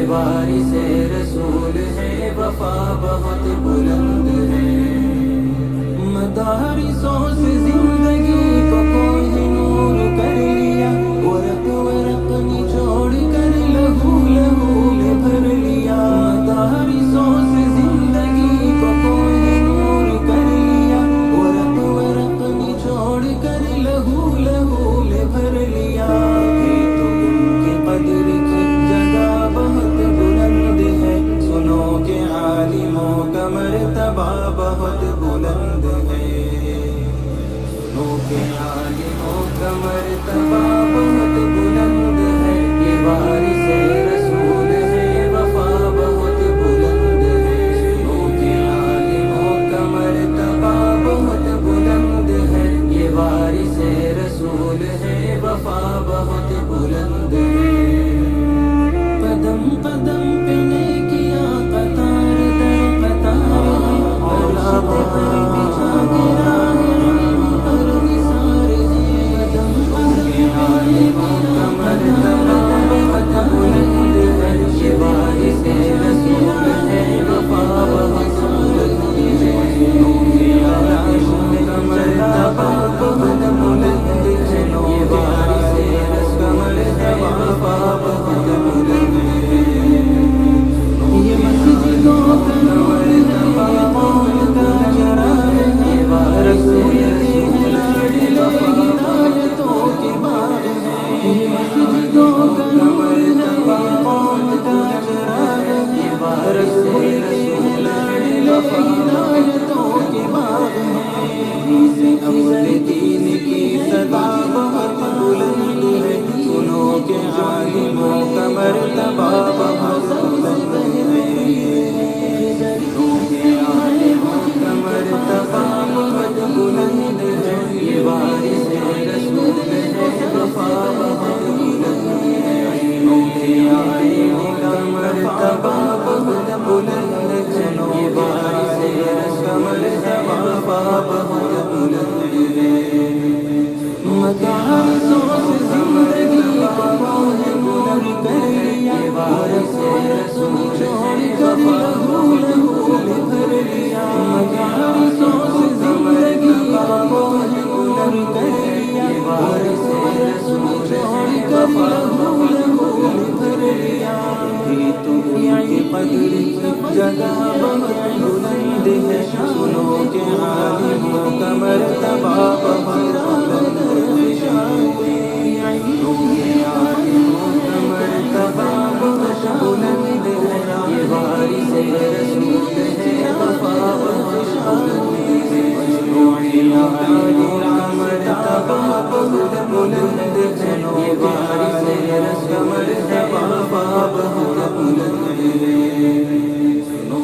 وارث رسول ہے، وفا بہت بلند ہے۔ مدارسوں سے زندگی کو کوئی نور کر لیا، ورق ورق نچوڑ کر لہو لہو میں بھر لیا۔ مدارسوں سے زندگی کو کوئی نور کر لیا، ورق ورق نچوڑ کر لہو لہو میں بھر لیا۔ تو ان کی قدر کی جگہ بہت بلند ہے، سنو کہ عالموں کا مرتبہ بہت بلند ہے۔ سنو کہ عالموں کا مرتبہ بہت بلند ہے، یہ وارث رسول ہے، وفا بہت بلند ہے۔ سنو کہ عالموں کا مرتبہ بہت بلند ہے، یہ وارث رسول ہے، وفا بہت بلند ہے۔ قدم قدم پہ نیکیاں قطار در قطار ہیں، رشتے پر بچھا کے راہ علم پر نثار ہیں۔ قدم قدم پہ نیکیاں مرتبہ بہت بلند ہے، یہ وارث رسول ہے، وفا بہت بلند ہے۔ عالموں کا مرتبہ بہت بلند ہے، یہ وارث رسول کا مرتبہ وفا بہت بلند ہے۔ یہ مسجدوں کا نور ہے، یہ قوم کا چراغ ہے، رسول کے لاڈلے ہدایتوں کے باغ ہیں۔ یہ مسجدوں کا نور ہے، یہ قوم کا چراغ ہے، رسول کے لاڈلے ہدایتوں کے باغ ہیں۔ اپنے دین کی صدا بہت بلند ہے، سنو کہ عالموں کا مرتبہ بہت بلند ہے۔ سنو کہ عالموں کا مرتبہ بہت بلند ہے، یہ وارث رسول ہے، وفا بہت بلند ہے۔ سنو کہ عالموں کا مرتبہ بہت بلند ہے، یہ وارث رسول کا مرتبہ وفا بہت بلند ہے۔ مدارسوں سے زندگی کو کوئی نور کر لیا، وارث رسول چھوڑ کر لہو لہو میں بھر لیا۔ مدارسوں سے زندگی کو کوئی نور کر لیا، وارث رسول چھوڑ کر لہو لہو میں بھر لیا۔ تو ان کی قدر کی جگہ بہت بلند ہے، سنو کہ عالموں کا مرتبہ بہت بلند ہے۔ سنو کہ عالموں کا مرتبہ بہت بلند ہے، یہ وارث رسول ہے، وفا بہت بلند ہے۔ سنو کہ عالموں کا مرتبہ بہت بلند ہے، یہ وارث رسول کا مرتبہ وفا بہت بلند ہے۔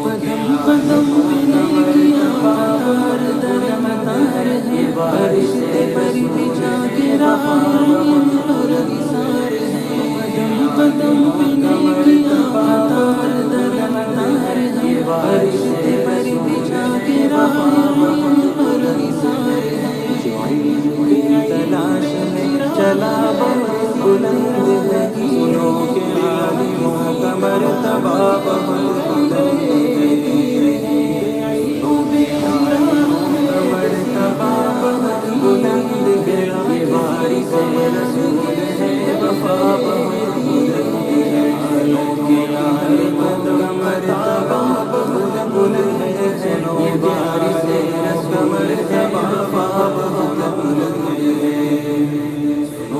قدم قدم پہ نیکیاں قطار در قطار ہیں، رشتے پر بچھا کے راہ علم پر نثار ہیں۔ قدم قدم پہ نیکیاں قطار در قطار ہیں، رشتے پر بچھا کے راہ علم پر نثار ہیں۔ علم کی تلاش میں چلا بہت بلند ہے، سنو کہ عالموں کا مرتبہ بہت بلند ہے۔ سنو کہ عالموں کا مرتبہ بہت بلند ہے، یہ وارث رسول ہے، وفا بہت بلند ہے۔ سنو کہ عالموں کا مرتبہ بہت بلند ہے، یہ وارث رسول کا مرتبہ وفا بہت بلند ہے۔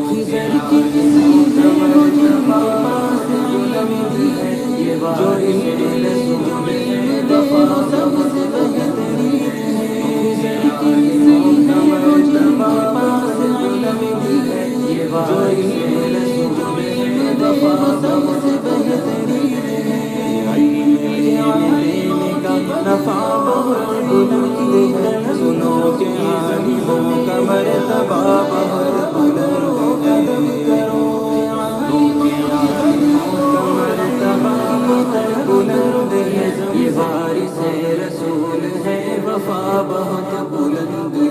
خضر کی کسی نے مجھے پاس علم دی ہے، جو علم وفا سب سے بہترین ہے۔ خضر کی کسی نے مجھے پاس علم دی ہے، جو علم وفا سب سے بہترین ہے۔ علم دینے کا نفع بہت بلند ہے، سنو کہ عالموں کا مرتبہ بہت بلند ہے۔ قدم کرو سنو کہ عالموں کا مرتبہ بہت بلند ہے، یہ وارث رسول ہے، وفا بہت